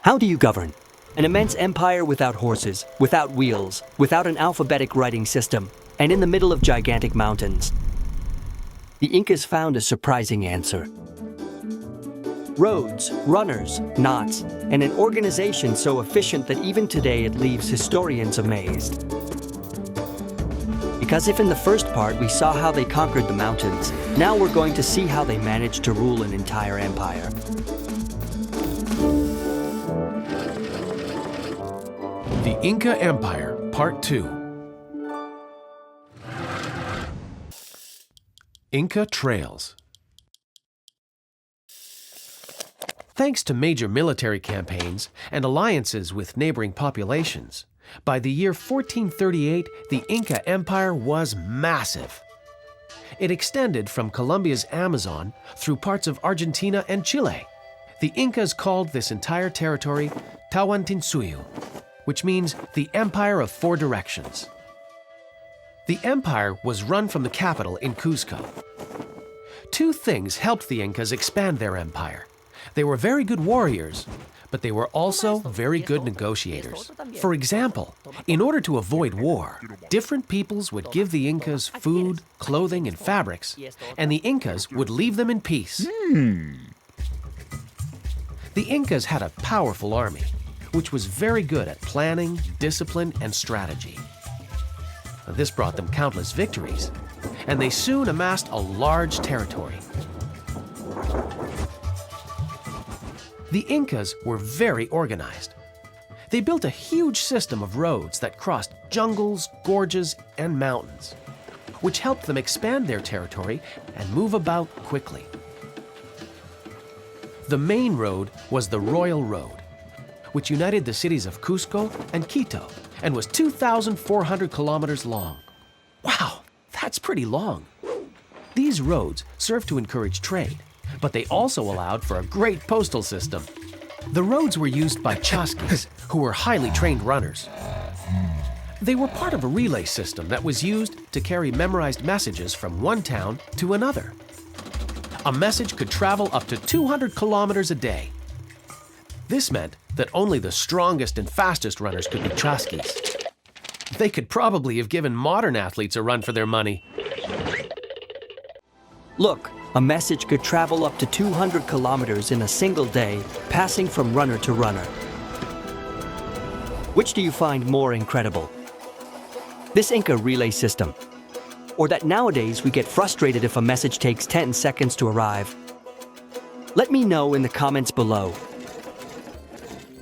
How do you govern? An immense empire without horses, without wheels, without an alphabetic writing system, and in the middle of gigantic mountains. The Incas found a surprising answer. Roads, runners, knots, and an organization so efficient that even today it leaves historians amazed. Because if in the first part we saw how they conquered the mountains, now we're going to see how they managed to rule an entire empire. The Inca Empire, Part 2. Inca Trails. Thanks to major military campaigns and alliances with neighboring populations, by the year 1438, the Inca Empire was massive. It extended from Colombia's Amazon through parts of Argentina and Chile. The Incas called this entire territory Tawantinsuyu, which means the Empire of Four Directions. The empire was run from the capital in Cuzco. Two things helped the Incas expand their empire. They were very good warriors, but they were also very good negotiators. For example, in order to avoid war, different peoples would give the Incas food, clothing, and fabrics, and the Incas would leave them in peace. The Incas had a powerful army, which was very good at planning, discipline, and strategy. This brought them countless victories, and they soon amassed a large territory. The Incas were very organized. They built a huge system of roads that crossed jungles, gorges, and mountains, which helped them expand their territory and move about quickly. The main road was the Royal Road, which united the cities of Cuzco and Quito and was 2,400 kilometers long. Wow, that's pretty long. These roads served to encourage trade, but they also allowed for a great postal system. The roads were used by Chasquis, who were highly trained runners. They were part of a relay system that was used to carry memorized messages from one town to another. A message could travel up to 200 kilometers a day. This meant that only the strongest and fastest runners could be Chasquis. They could probably have given modern athletes a run for their money. Look, a message could travel up to 200 kilometers in a single day, passing from runner to runner. Which do you find more incredible? This Inca relay system, or that nowadays we get frustrated if a message takes 10 seconds to arrive? Let me know in the comments below.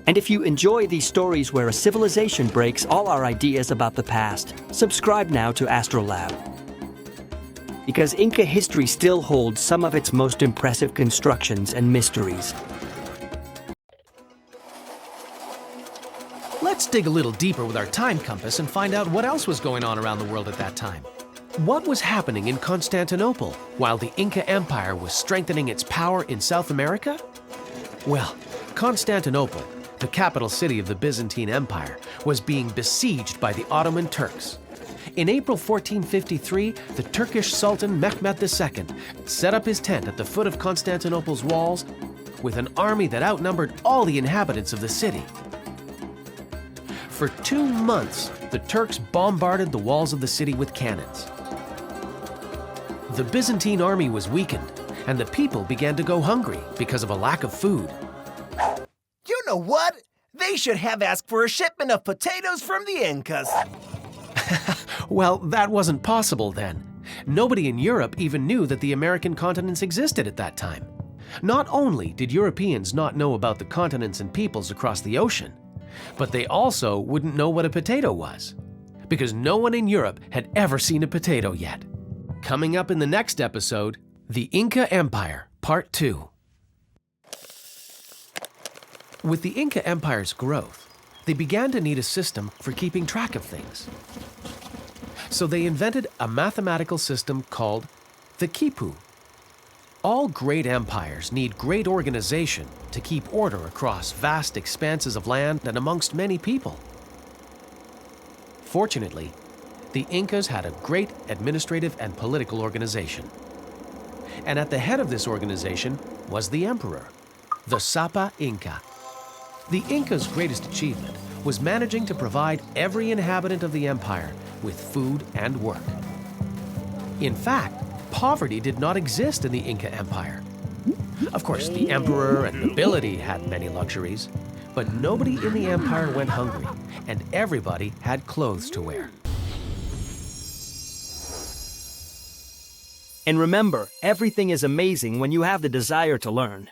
And if you enjoy these stories where a civilization breaks all our ideas about the past, subscribe now to Astrolab. Because Inca history still holds some of its most impressive constructions and mysteries. Let's dig a little deeper with our time compass and find out what else was going on around the world at that time. What was happening in Constantinople while the Inca Empire was strengthening its power in South America? Well, Constantinople, the capital city of the Byzantine Empire, was being besieged by the Ottoman Turks. In April 1453, the Turkish Sultan Mehmed II set up his tent at the foot of Constantinople's walls with an army that outnumbered all the inhabitants of the city. For 2 months, the Turks bombarded the walls of the city with cannons. The Byzantine army was weakened, and the people began to go hungry because of a lack of food. You know what? They should have asked for a shipment of potatoes from the Incas. Well, that wasn't possible then. Nobody in Europe even knew that the American continents existed at that time. Not only did Europeans not know about the continents and peoples across the ocean, but they also wouldn't know what a potato was, because no one in Europe had ever seen a potato yet. Coming up in the next episode, the Inca Empire, Part 2. With the Inca Empire's growth, they began to need a system for keeping track of things. So they invented a mathematical system called the Quipus. All great empires need great organization to keep order across vast expanses of land and amongst many people. Fortunately, the Incas had a great administrative and political organization. And at the head of this organization was the emperor, the Sapa Inca. The Incas' greatest achievement was managing to provide every inhabitant of the empire with food and work. In fact, poverty did not exist in the Inca Empire. Of course, the emperor and nobility had many luxuries, but nobody in the empire went hungry, and everybody had clothes to wear. And remember, everything is amazing when you have the desire to learn.